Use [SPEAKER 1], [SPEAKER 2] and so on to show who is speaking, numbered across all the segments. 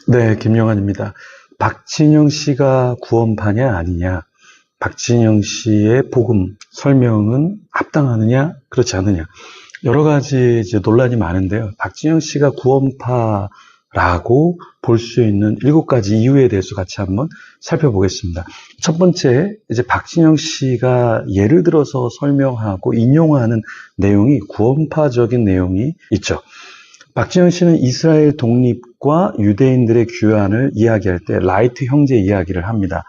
[SPEAKER 1] 네, 김영환입니다. 박진영 씨가 구원파냐 아니냐, 박진영 씨의 복음 설명은 합당하느냐 그렇지 않느냐, 여러 가지 이제 논란이 많은데요. 박진영 씨가 구원파라고 볼 수 있는 7가지 이유에 대해서 같이 한번 살펴보겠습니다. 첫 번째, 이제 박진영 씨가 예를 들어서 설명하고 인용하는 내용이 구원파적인 내용이 있죠. 박진영 씨는 이스라엘 독립과 유대인들의 귀환을 이야기할 때 라이트 형제 이야기를 합니다.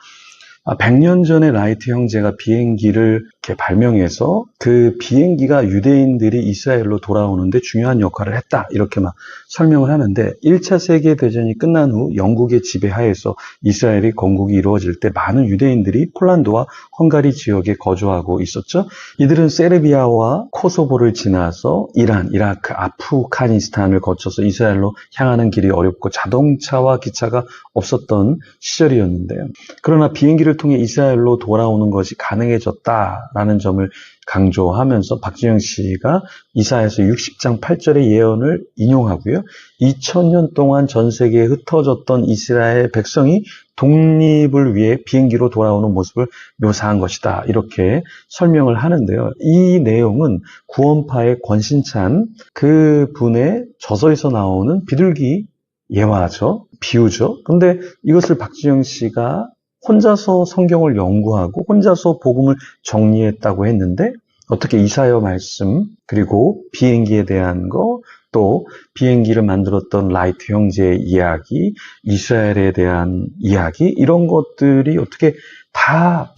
[SPEAKER 1] 100년 전에 라이트 형제가 비행기를 이렇게 발명해서 그 비행기가 유대인들이 이스라엘로 돌아오는데 중요한 역할을 했다, 이렇게 막 설명을 하는데, 1차 세계대전이 끝난 후 영국의 지배하에서 이스라엘이 건국이 이루어질 때 많은 유대인들이 폴란드와 헝가리 지역에 거주하고 있었죠. 이들은 세르비아와 코소보를 지나서 이란, 이라크, 아프가니스탄을 거쳐서 이스라엘로 향하는 길이 어렵고 자동차와 기차가 없었던 시절이었는데요. 그러나 비행기를 통해 이스라엘로 돌아오는 것이 가능해졌다라는 점을 강조하면서 박진영 씨가 이사야서 60장 8절의 예언을 인용하고요. 2000년 동안 전 세계에 흩어졌던 이스라엘 백성이 독립을 위해 비행기로 돌아오는 모습을 묘사한 것이다, 이렇게 설명을 하는데요. 이 내용은 구원파의 권신찬 그 분의 저서에서 나오는 비둘기 예화죠, 비유죠. 근데 이것을 박진영 씨가 혼자서 성경을 연구하고 혼자서 복음을 정리했다고 했는데, 어떻게 이사야 말씀, 그리고 비행기에 대한 거, 또 비행기를 만들었던 라이트 형제의 이야기, 이스라엘에 대한 이야기, 이런 것들이 어떻게 다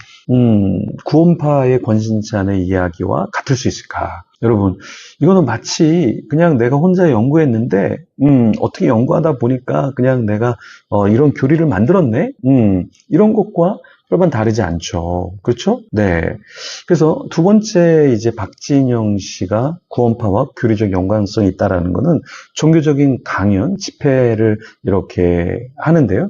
[SPEAKER 1] 구원파의 권신찬의 이야기와 같을 수 있을까? 여러분, 이거는 마치 그냥 내가 혼자 연구했는데 어떻게 연구하다 보니까 그냥 내가 이런 교리를 만들었네? 이런 것과 별반 다르지 않죠. 그렇죠? 네. 그래서 두 번째, 이제 박진영 씨가 구원파와 교리적 연관성이 있다라는 거는 종교적인 강연, 집회를 이렇게 하는데요.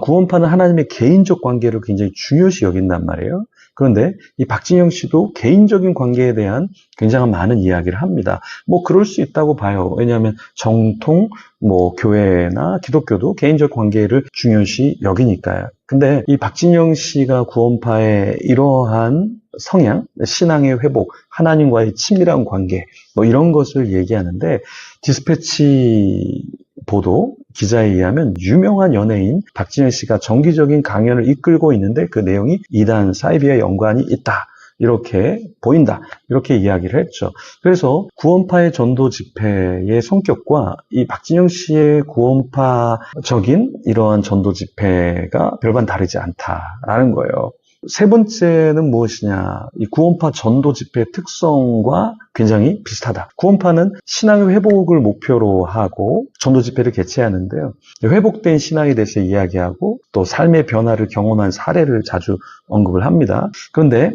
[SPEAKER 1] 구원파는 하나님의 개인적 관계를 굉장히 중요시 여긴단 말이에요. 그런데 이 박진영 씨도 개인적인 관계에 대한 굉장히 많은 이야기를 합니다. 뭐 그럴 수 있다고 봐요. 왜냐하면 정통 교회나 기독교도 개인적 관계를 중요시 여기니까요. 근데 이 박진영 씨가 구원파의 이러한 성향, 신앙의 회복, 하나님과의 친밀한 관계, 이런 것을 얘기하는데, 디스패치 보도 기자에 의하면 유명한 연예인 박진영 씨가 정기적인 강연을 이끌고 있는데 그 내용이 이단 사이비와 연관이 있다, 이렇게 보인다, 이렇게 이야기를 했죠. 그래서 구원파의 전도 집회의 성격과 이 박진영 씨의 구원파적인 이러한 전도 집회가 별반 다르지 않다라는 거예요. 세 번째는 무엇이냐? 이 구원파 전도 집회의 특성과 굉장히 비슷하다. 구원파는 신앙의 회복을 목표로 하고 전도 집회를 개최하는데요. 회복된 신앙에 대해서 이야기하고 또 삶의 변화를 경험한 사례를 자주 언급을 합니다. 그런데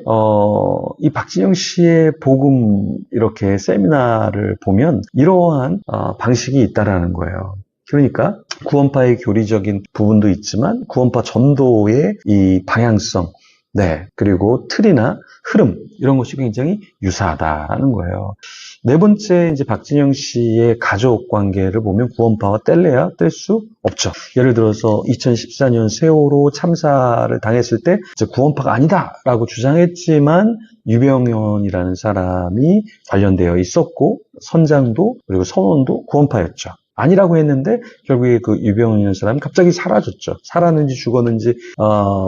[SPEAKER 1] 이 박진영 씨의 복음 이렇게 세미나를 보면 이러한 방식이 있다라는 거예요. 그러니까 구원파의 교리적인 부분도 있지만 구원파 전도의 이 방향성, 네, 그리고 틀이나 흐름, 이런 것이 굉장히 유사하다는 거예요. 네 번째, 이제 박진영 씨의 가족 관계를 보면 구원파와 뗄래야 뗄 수 없죠. 예를 들어서 2014년 세월호 참사를 당했을 때 이제 구원파가 아니다라고 주장했지만 유병현이라는 사람이 관련되어 있었고, 선장도 그리고 선원도 구원파였죠. 아니라고 했는데 결국에 그 유병현이라는 사람이 갑자기 사라졌죠. 살았는지 죽었는지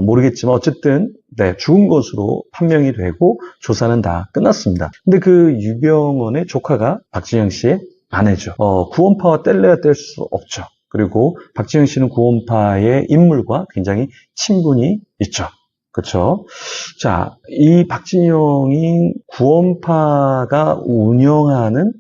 [SPEAKER 1] 모르겠지만 어쨌든 네, 죽은 것으로 판명이 되고 조사는 다 끝났습니다. 근데 그 유병헌의 조카가 박진영 씨의 아내죠. 구원파와 뗄래야 뗄 수 없죠. 그리고 박진영 씨는 구원파의 인물과 굉장히 친분이 있죠. 그렇죠? 자, 이 박진영이 구원파가 운영하는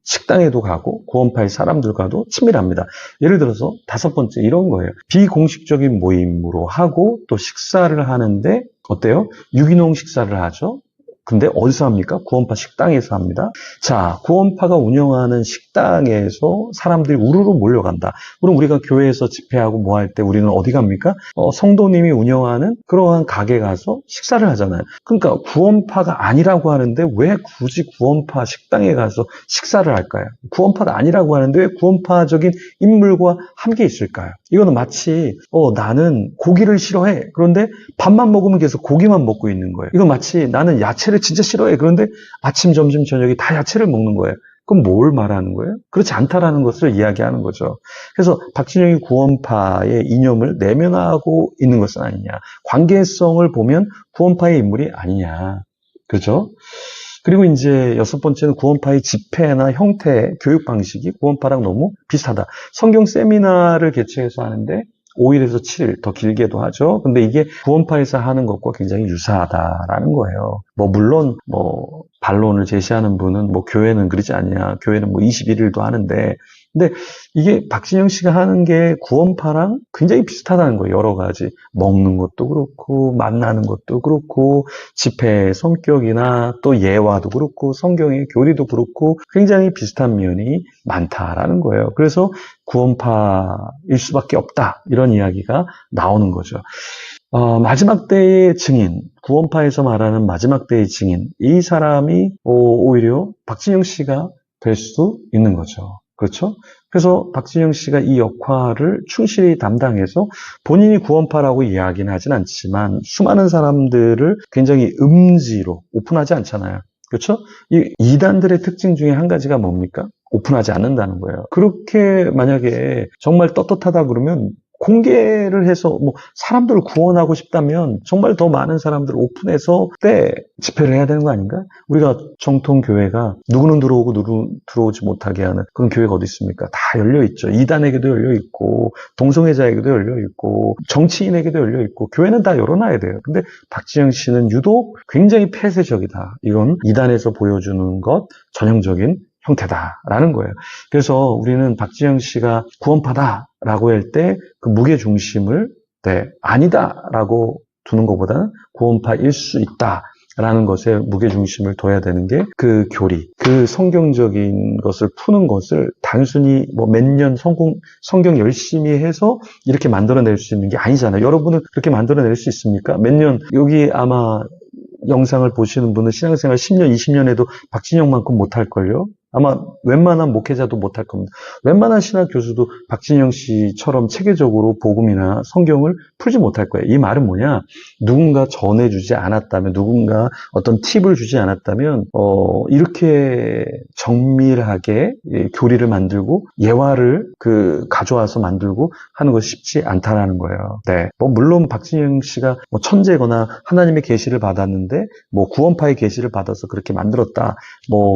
[SPEAKER 1] 식당에도 가고 구원파의 사람들과도 친밀합니다. 예를 들어서 다섯 번째, 이런 거예요. 비공식적인 모임으로 하고 또 식사를 하는데 어때요? 유기농 식사를 하죠. 근데 어디서 합니까? 구원파 식당에서 합니다. 자, 구원파가 운영하는 식당에서 사람들이 우르르 몰려간다. 그럼 우리가 교회에서 집회하고 뭐 할 때 우리는 어디 갑니까? 성도님이 운영하는 그러한 가게 가서 식사를 하잖아요. 그러니까 구원파가 아니라고 하는데 왜 굳이 구원파 식당에 가서 식사를 할까요? 구원파가 아니라고 하는데 왜 구원파적인 인물과 함께 있을까요? 이거는 마치 나는 고기를 싫어해. 그런데 밥만 먹으면 계속 고기만 먹고 있는 거예요. 이거 마치 나는 야채를 진짜 싫어해. 그런데 아침, 점심, 저녁에 다 야채를 먹는 거예요. 그럼 뭘 말하는 거예요? 그렇지 않다라는 것을 이야기하는 거죠. 그래서 박진영이 구원파의 이념을 내면하고 있는 것은 아니냐. 관계성을 보면 구원파의 인물이 아니냐. 그죠? 그리고 이제 여섯 번째는 구원파의 집회나 형태, 교육 방식이 구원파랑 너무 비슷하다. 성경 세미나를 개최해서 하는데 5일에서 7일, 더 길게도 하죠. 근데 이게 구원파에서 하는 것과 굉장히 유사하다라는 거예요. 물론, 반론을 제시하는 분은 교회는 그러지 않냐. 교회는 21일도 하는데. 근데 이게 박진영 씨가 하는 게 구원파랑 굉장히 비슷하다는 거예요. 여러 가지. 먹는 것도 그렇고, 만나는 것도 그렇고, 집회의 성격이나 또 예화도 그렇고, 성경의 교리도 그렇고, 굉장히 비슷한 면이 많다라는 거예요. 그래서 구원파일 수밖에 없다. 이런 이야기가 나오는 거죠. 마지막 때의 증인, 구원파에서 말하는 마지막 때의 증인, 이 사람이 오히려 박진영 씨가 될 수도 있는 거죠. 그렇죠? 그래서 박진영 씨가 이 역할을 충실히 담당해서 본인이 구원파라고 이야기는 하진 않지만 수많은 사람들을 굉장히 음지로 오픈하지 않잖아요. 그렇죠? 이 이단들의 특징 중에 한 가지가 뭡니까? 오픈하지 않는다는 거예요. 그렇게 만약에 정말 떳떳하다 그러면 공개를 해서 사람들을 구원하고 싶다면 정말 더 많은 사람들을 오픈해서 때 집회를 해야 되는 거 아닌가? 우리가 정통 교회가 누구는 들어오고 누구는 들어오지 못하게 하는 그런 교회가 어디 있습니까? 다 열려 있죠. 이단에게도 열려 있고 동성애자에게도 열려 있고 정치인에게도 열려 있고 교회는 다 열어놔야 돼요. 근데 박지영 씨는 유독 굉장히 폐쇄적이다. 이건 이단에서 보여주는 것 전형적인 형태다라는 거예요. 그래서 우리는 박지영 씨가 구원파다라고 할 때 그 무게중심을 아니다라고 두는 것보다는 구원파일 수 있다라는 것에 무게중심을 둬야 되는 게 그 교리, 그 성경적인 것을 푸는 것을 단순히 몇 년 성경 열심히 해서 이렇게 만들어낼 수 있는 게 아니잖아요. 여러분은 그렇게 만들어낼 수 있습니까? 몇 년, 여기 아마 영상을 보시는 분은 신앙생활 10년, 20년 해도 박진영만큼 못할걸요? 아마 웬만한 목회자도 못할 겁니다. 웬만한 신학 교수도 박진영 씨처럼 체계적으로 복음이나 성경을 풀지 못할 거예요. 이 말은 뭐냐? 누군가 전해주지 않았다면, 누군가 어떤 팁을 주지 않았다면 이렇게 정밀하게 교리를 만들고 예화를 가져와서 만들고 하는 것이 쉽지 않다라는 거예요. 네, 물론 박진영 씨가 천재거나 하나님의 계시를 받았는데 구원파의 계시를 받아서 그렇게 만들었다.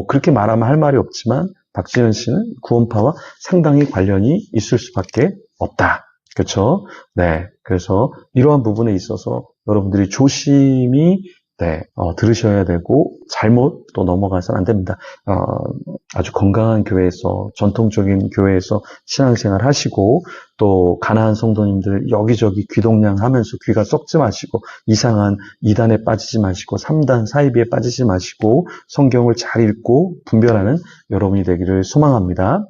[SPEAKER 1] 그렇게 말하면 할 말이 없지만 박진영 씨는 구원파와 상당히 관련이 있을 수밖에 없다. 그렇죠? 네. 그래서 이러한 부분에 있어서 여러분들이 조심히 들으셔야 되고 잘못 또 넘어가서는 안 됩니다. 아주 건강한 교회에서 전통적인 교회에서 신앙생활 하시고 또 가난한 성도님들 여기저기 귀동냥하면서 귀가 썩지 마시고 이상한 이단에 빠지지 마시고 3단 사이비에 빠지지 마시고 성경을 잘 읽고 분별하는 여러분이 되기를 소망합니다.